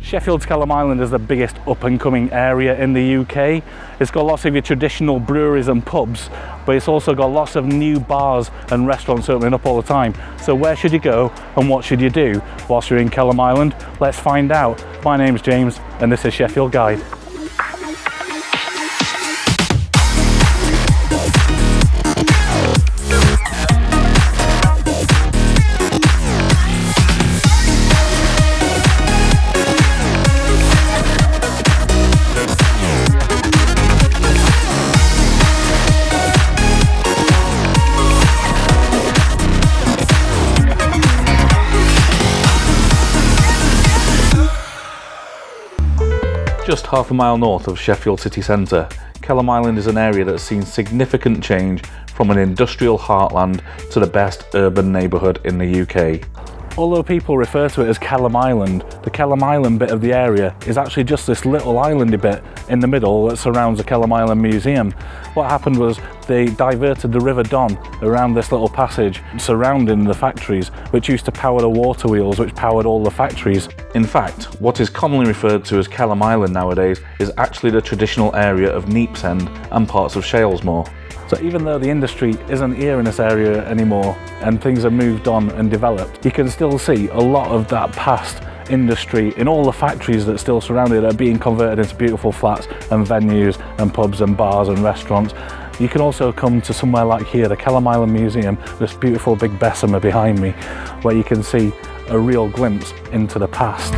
Sheffield's Kelham Island is the biggest up-and-coming area in the UK. It's got lots of your traditional breweries and pubs, but it's also got lots of new bars and restaurants opening up all the time. So where should you go and what should you do whilst you're in Kelham Island? Let's find out. My name's James and this is Sheffield Guide. Just half a mile north of Sheffield City Centre, Kelham Island is an area that's seen significant change from an industrial heartland to the best urban neighbourhood in the UK. Although people refer to it as Kelham Island, the Kelham Island bit of the area is actually just this little islandy bit in the middle that surrounds the Kelham Island Museum. What happened was they diverted the River Don around this little passage surrounding the factories, which used to power the water wheels which powered all the factories. In fact, what is commonly referred to as Kelham Island nowadays is actually the traditional area of Neepsend and parts of Shalesmoor. So even though the industry isn't here in this area anymore and things have moved on and developed, you can still see a lot of that past industry in all the factories that still surround it are being converted into beautiful flats and venues and pubs and bars and restaurants. You can also come to somewhere like here, the Kelham Island Museum, this beautiful big Bessemer behind me, where you can see a real glimpse into the past.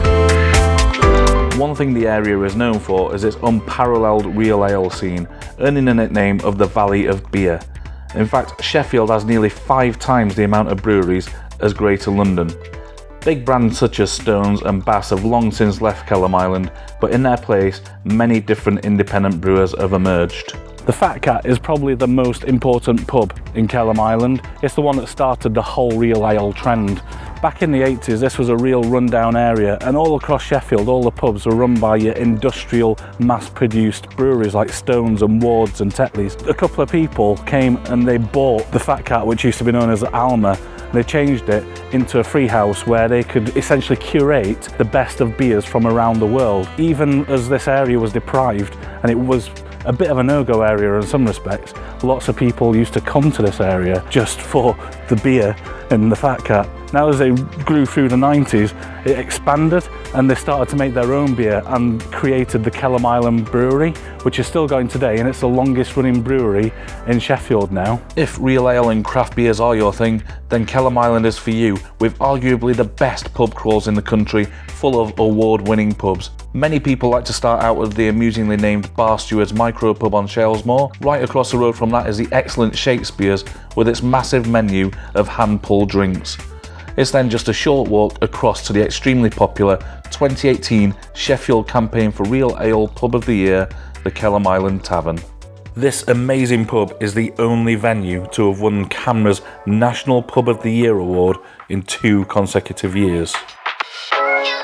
One thing the area is known for is its unparalleled real ale scene, earning a nickname of the Valley of Beer. In fact, Sheffield has nearly 5 times the amount of breweries as Greater London. Big brands such as Stones and Bass have long since left Kelham Island, but in their place, many different independent brewers have emerged. The Fat Cat is probably the most important pub in Kelham Island. It's the one that started the whole real ale trend. Back in the 80s, this was a real rundown area, and all across Sheffield, all the pubs were run by your industrial, mass-produced breweries like Stones and Wards and Tetley's. A couple of people came and they bought the Fat Cat, which used to be known as Alma. They changed it into a free house where they could essentially curate the best of beers from around the world. Even as this area was deprived, and it was a bit of a no-go area in some respects, lots of people used to come to this area just for the beer and the Fat Cat. Now as they grew through the 90s, it expanded and they started to make their own beer and created the Kelham Island Brewery, which is still going today, and it's the longest running brewery in Sheffield now. If real ale and craft beers are your thing, then Kelham Island is for you, with arguably the best pub crawls in the country, full of award-winning pubs. Many people like to start out with the amusingly named Bar Stewards micro pub on Shalesmoor. Right across the road from that is the excellent Shakespeares with its massive menu of hand-pulled drinks. It's then just a short walk across to the extremely popular 2018 Sheffield campaign for Real Ale Pub of the Year, the Kelham Island Tavern. This amazing pub is the only venue to have won CAMRA's National Pub of the Year award in 2 consecutive years.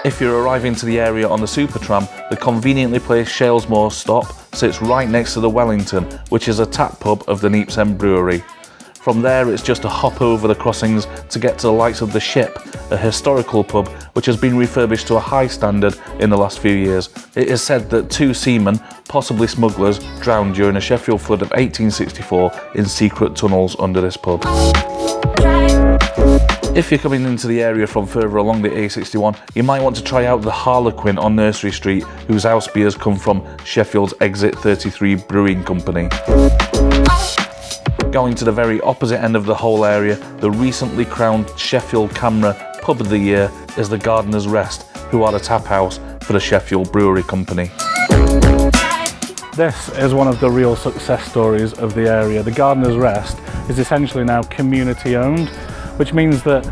If you're arriving to the area on the Supertram, the conveniently placed Shalesmoor stop sits right next to the Wellington, which is a tap pub of the Neepsend Brewery. From there, it's just a hop over the crossings to get to the likes of the Ship, a historical pub which has been refurbished to a high standard in the last few years. It is said that 2 seamen, possibly smugglers, drowned during a Sheffield flood of 1864 in secret tunnels under this pub. If you're coming into the area from further along the A61, you might want to try out the Harlequin on Nursery Street, whose house beers come from Sheffield's Exit 33 Brewing Company. Going to the very opposite end of the whole area, the recently crowned Sheffield CAMRA Pub of the Year is the Gardener's Rest, who are the tap house for the Sheffield Brewery Company. This is one of the real success stories of the area. The Gardener's Rest is essentially now community owned, which means that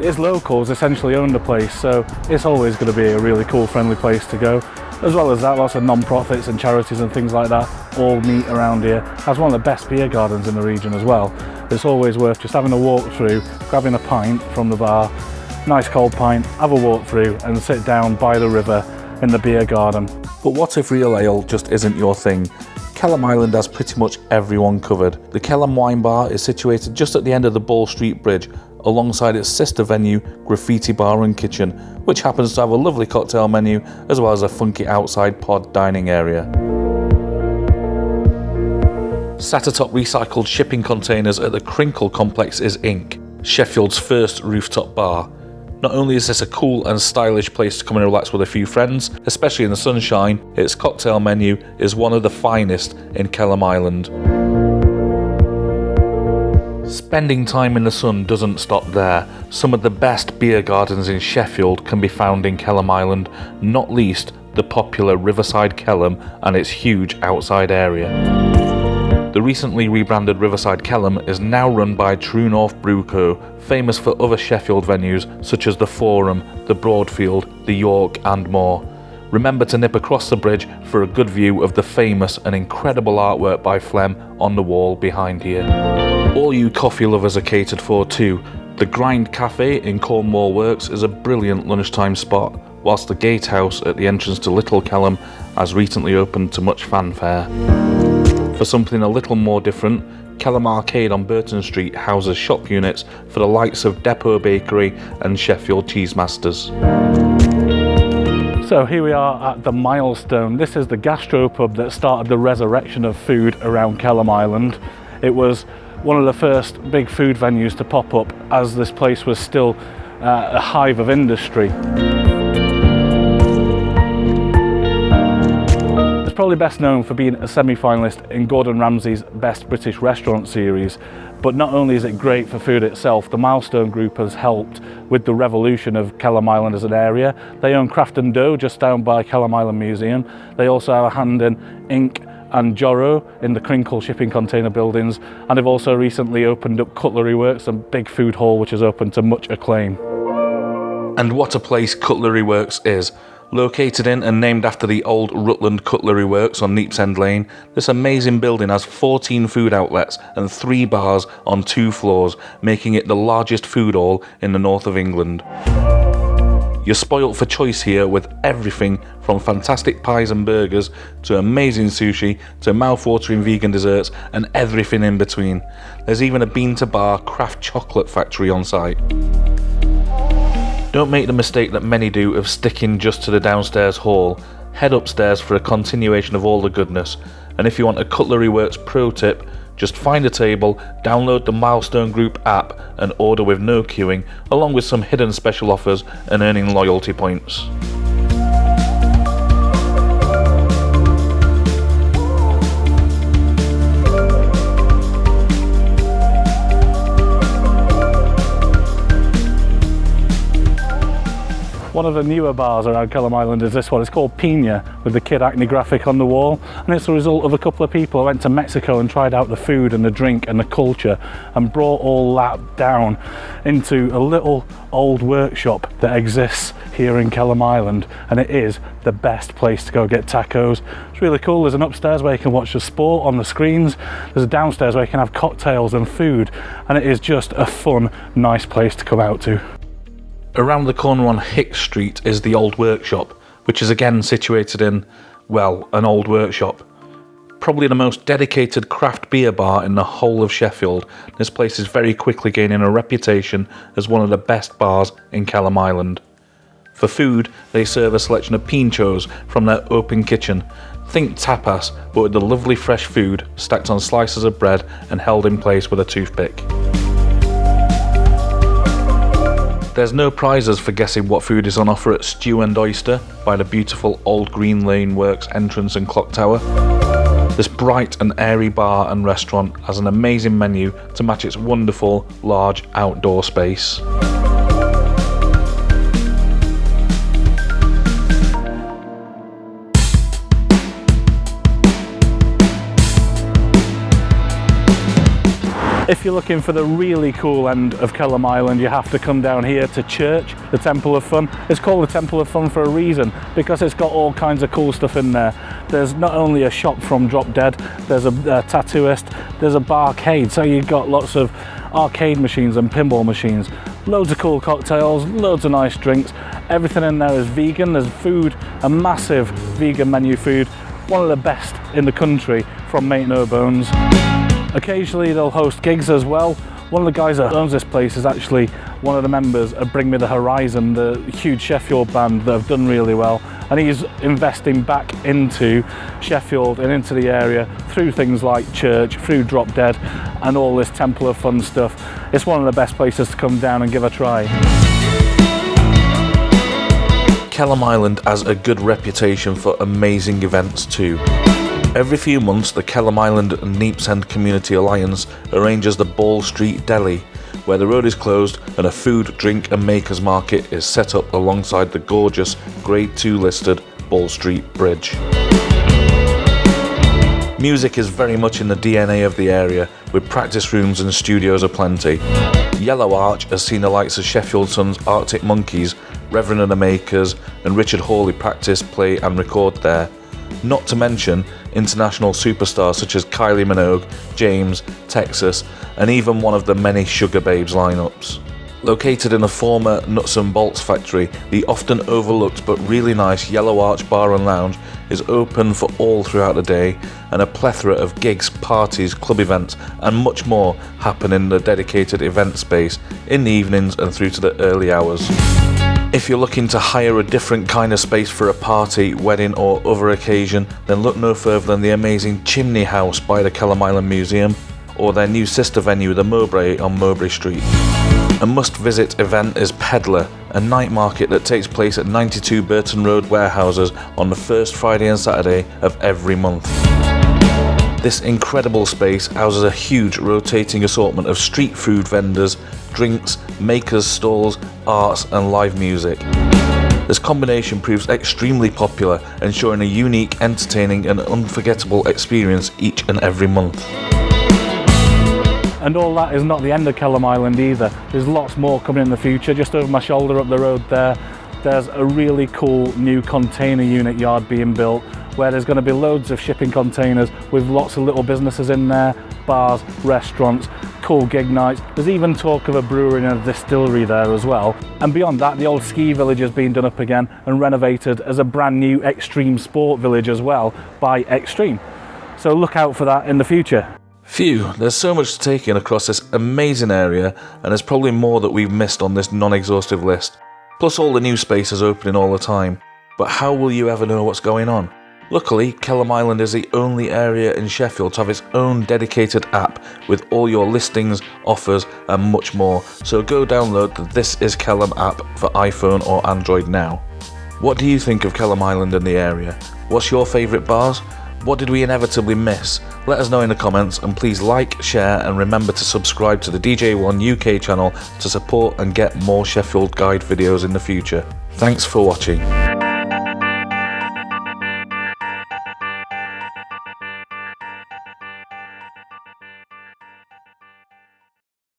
its locals essentially own the place, so it's always going to be a really cool, friendly place to go. As well as that, lots of non-profits and charities and things like that all meet around here. Has one of the best beer gardens in the region as well. It's always worth just having a walk through, grabbing a pint from the bar, nice cold pint, have a walk through and sit down by the river in the beer garden. But what if real ale just isn't your thing? Kelham Island has pretty much everyone covered. The Kelham Wine Bar is situated just at the end of the Ball Street Bridge, alongside its sister venue, Graffiti Bar and Kitchen, which happens to have a lovely cocktail menu as well as a funky outside pod dining area. Sat atop recycled shipping containers at the Krynkl complex is Ink, Sheffield's first rooftop bar. Not only is this a cool and stylish place to come and relax with a few friends, especially in the sunshine, its cocktail menu is one of the finest in Kelham Island. Spending time in the sun doesn't stop there. Some of the best beer gardens in Sheffield can be found in Kelham Island, not least the popular Riverside Kelham and its huge outside area. The recently rebranded Riverside Kelham is now run by True North Brew Co, famous for other Sheffield venues such as the Forum, the Broadfield, the York and more. Remember to nip across the bridge for a good view of the famous and incredible artwork by Flem on the wall behind here. All you coffee lovers are catered for too. The Grind Cafe in Cornwall Works is a brilliant lunchtime spot, whilst the Gatehouse at the entrance to Little Kelham has recently opened to much fanfare. For something a little more different, Kelham Arcade on Burton Street houses shop units for the likes of Depot Bakery and Sheffield Cheesemasters. So here we are at the Milestone. This is the gastropub that started the resurrection of food around Kelham Island. It was one of the first big food venues to pop up as this place was still a hive of industry. It's probably best known for being a semi-finalist in Gordon Ramsay's Best British Restaurant series, but not only is it great for food itself, the Milestone Group has helped with the revolution of Kelham Island as an area. They own Craft and Dough just down by Kelham Island Museum. They also have a hand in Ink and Jöro in the Krynkl shipping container buildings, and they've also recently opened up Cutlery Works, a big food hall which is open to much acclaim. And what a place Cutlery Works is. Located in and named after the old Rutland Cutlery Works on Neepsend Lane, this amazing building has 14 food outlets and 3 bars on 2 floors, making it the largest food hall in the north of England. You're spoilt for choice here with everything from fantastic pies and burgers to amazing sushi to mouth-watering vegan desserts and everything in between. There's even a bean-to-bar craft chocolate factory on site. Don't make the mistake that many do of sticking just to the downstairs hall. Head upstairs for a continuation of all the goodness. And if you want a Cutlery Works pro tip, just find a table, download the Milestone Group app and order with no queuing, along with some hidden special offers and earning loyalty points. One of the newer bars around Kelham Island is this one. It's called Piña, with the Kid Acne graphic on the wall, and it's a result of a couple of people who went to Mexico and tried out the food and the drink and the culture and brought all that down into a little old workshop that exists here in Kelham Island, and it is the best place to go get tacos. It's really cool. There's an upstairs where you can watch the sport on the screens, there's a downstairs where you can have cocktails and food, and it is just a fun, nice place to come out to. Around the corner on Hick Street is the Old Workshop, which is again situated in, well, an old workshop. Probably the most dedicated craft beer bar in the whole of Sheffield, this place is very quickly gaining a reputation as one of the best bars in Kelham Island. For food, they serve a selection of pinchos from their open kitchen. Think tapas, but with the lovely fresh food stacked on slices of bread and held in place with a toothpick. There's no prizes for guessing what food is on offer at Stew and Oyster by the beautiful Old Green Lane Works entrance and clock tower. This bright and airy bar and restaurant has an amazing menu to match its wonderful, large outdoor space. If you're looking for the really cool end of Kelham Island, you have to come down here to Church, the Temple of Fun. It's called the Temple of Fun for a reason, because it's got all kinds of cool stuff in there. There's not only a shop from Drop Dead, there's a tattooist, there's a barcade, so you've got lots of arcade machines and pinball machines, loads of cool cocktails, loads of nice drinks. Everything in there is vegan. There's food, a massive vegan menu food, one of the best in the country from Mate No Bones. Occasionally they'll host gigs as well. One of the guys that owns this place is actually one of the members of Bring Me the Horizon, the huge Sheffield band that have done really well, and he's investing back into Sheffield and into the area through things like church, through Drop Dead and all this Temple of Fun stuff. It's one of the best places to come down and give a try. Kelham Island has a good reputation for amazing events too. Every few months, the Kelham Island and Neepsend Community Alliance arranges the Ball Street Deli, where the road is closed and a food, drink and makers market is set up alongside the gorgeous Grade 2 listed Ball Street Bridge. Music is very much in the DNA of the area, with practice rooms and studios aplenty. Yellow Arch has seen the likes of Sheffield Sons Arctic Monkeys, Reverend and the Makers and Richard Hawley practice, play and record there. Not to mention international superstars such as Kylie Minogue, James, Texas and even one of the many Sugar Babes lineups. Located in a former nuts and bolts factory, the often overlooked but really nice Yellow Arch Bar and Lounge is open for all throughout the day, and a plethora of gigs, parties, club events and much more happen in the dedicated event space in the evenings and through to the early hours. If you're looking to hire a different kind of space for a party, wedding or other occasion, then look no further than the amazing Chimney House by the Kelham Island Museum, or their new sister venue, the Mowbray on Mowbray Street. A must-visit event is Peddler, a night market that takes place at 92 Burton Road Warehouses on the first Friday and Saturday of every month. This incredible space houses a huge rotating assortment of street food vendors, drinks, makers' stalls, arts and live music. This combination proves extremely popular, ensuring a unique, entertaining and unforgettable experience each and every month. And all that is not the end of Kelham Island either. There's lots more coming in the future. Just over my shoulder up the road there's a really cool new container unit yard being built, where there's going to be loads of shipping containers with lots of little businesses in there, bars, restaurants, cool gig nights. There's even talk of a brewery and a distillery there as well. And beyond that, the old ski village has been done up again and renovated as a brand new extreme sport village as well by Extreme. So look out for that in the future. Phew, there's so much to take in across this amazing area, and there's probably more that we've missed on this non-exhaustive list. Plus all the new spaces opening all the time. But how will you ever know what's going on? Luckily, Kelham Island is the only area in Sheffield to have its own dedicated app with all your listings, offers and much more, so go download the This Is Kelham app for iPhone or Android now. What do you think of Kelham Island and the area? What's your favourite bars? What did we inevitably miss? Let us know in the comments, and please like, share and remember to subscribe to the DeeJayOne UK channel to support and get more Sheffield guide videos in the future. Thanks for watching.